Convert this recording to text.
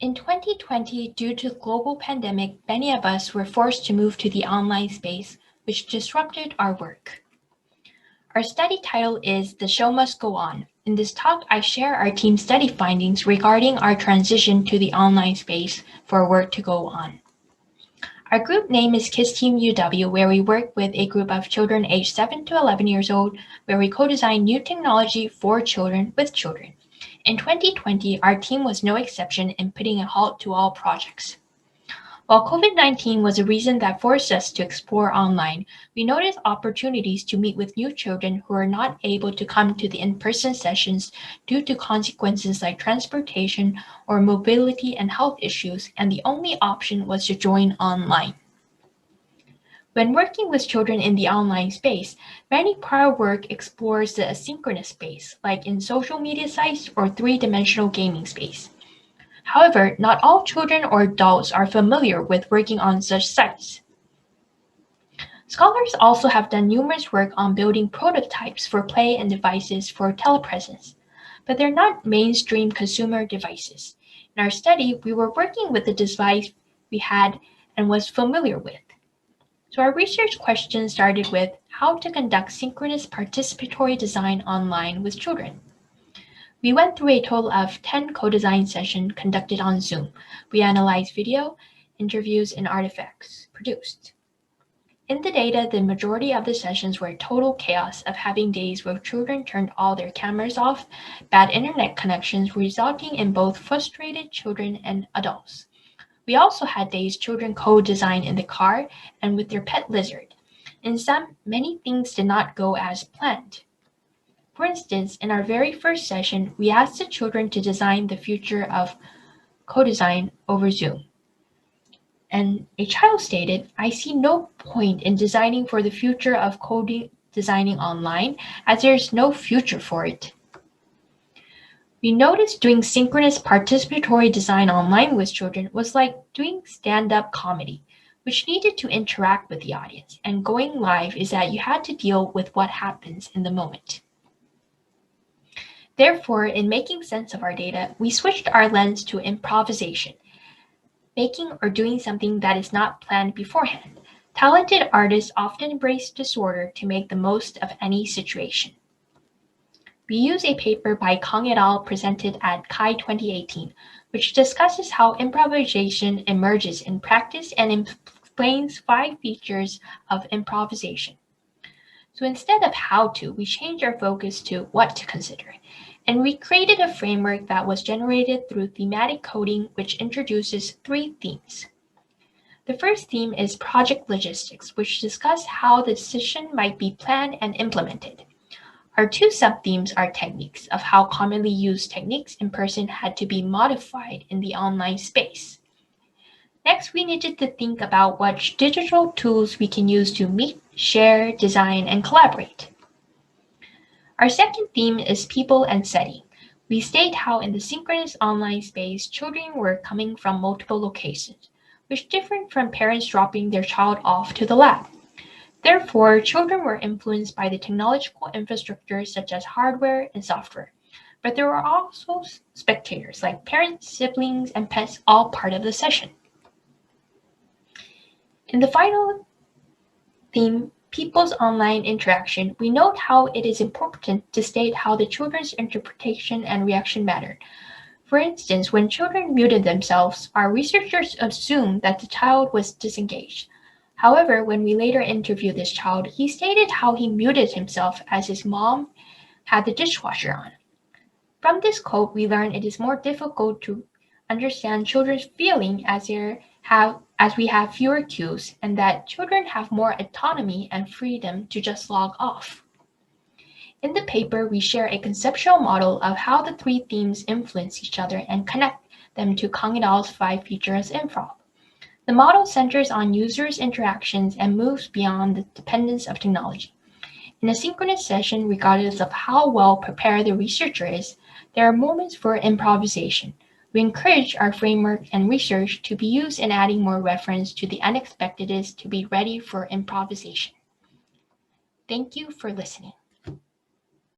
In 2020, due to the global pandemic, many of us were forced to move to the online space, which disrupted our work. Our study title is The Show Must Go On. In this talk, I share our team study findings regarding our transition to the online space for work to go on. Our group name is KISS Team UW, where we work with a group of children aged 7 to 11 years old, where we co-design new technology for children with children. In 2020, our team was no exception in putting a halt to all projects. While COVID-19 was a reason that forced us to explore online, we noticed opportunities to meet with new children who were not able to come to the in-person sessions due to consequences like transportation or mobility and health issues, and the only option was to join online. When working with children in the online space, many prior work explores the asynchronous space, like in social media sites or three-dimensional gaming space. However, not all children or adults are familiar with working on such sites. Scholars also have done numerous work on building prototypes for play and devices for telepresence, but they're not mainstream consumer devices. In our study, we were working with the device we had and was familiar with. So our research question started with how to conduct synchronous participatory design online with children. We went through a total of 10 co-design sessions conducted on Zoom. We analyzed video, interviews, and artifacts produced. In the data, the majority of the sessions were total chaos of having days where children turned all their cameras off, bad internet connections resulting in both frustrated children and adults. We also had days children co-design in the car and with their pet lizard. In some, many things did not go as planned. For instance, in our very first session, we asked the children to design the future of co-design over Zoom. And a child stated, "I see no point in designing for the future of co-designing online, as there's no future for it." We noticed doing synchronous participatory design online with children was like doing stand-up comedy, which needed to interact with the audience, and going live is that you had to deal with what happens in the moment. Therefore, in making sense of our data, we switched our lens to improvisation, making or doing something that is not planned beforehand. Talented artists often embrace disorder to make the most of any situation. We use a paper by Kang et al. Presented at CHI 2018, which discusses how improvisation emerges in practice and explains 5 features of improvisation. So instead of how to, we changed our focus to what to consider. And we created a framework that was generated through thematic coding, which introduces 3 themes. The first theme is project logistics, which discuss how the decision might be planned and implemented. Our 2 sub-themes are techniques of how commonly used techniques in person had to be modified in the online space. Next, we needed to think about what digital tools we can use to meet, share, design, and collaborate. Our second theme is people and setting. We state how in the synchronous online space, children were coming from multiple locations, which differed from parents dropping their child off to the lab. Therefore, children were influenced by the technological infrastructure such as hardware and software. But there were also spectators like parents, siblings, and pets, all part of the session. In the final theme, people's online interaction, we note how it is important to state how the children's interpretation and reaction mattered. For instance, when children muted themselves, our researchers assumed that the child was disengaged. However, when we later interviewed this child, he stated how he muted himself as his mom had the dishwasher on. From this quote, we learn it is more difficult to understand children's feeling as we have fewer cues, and that children have more autonomy and freedom to just log off. In the paper, we share a conceptual model of how the 3 themes influence each other and connect them to Kang et al.'s 5 features improv. The model centers on users' interactions and moves beyond the dependence of technology. In a synchronous session, regardless of how well prepared the researcher is, there are moments for improvisation. We encourage our framework and research to be used in adding more reference to the unexpected is to be ready for improvisation. Thank you for listening.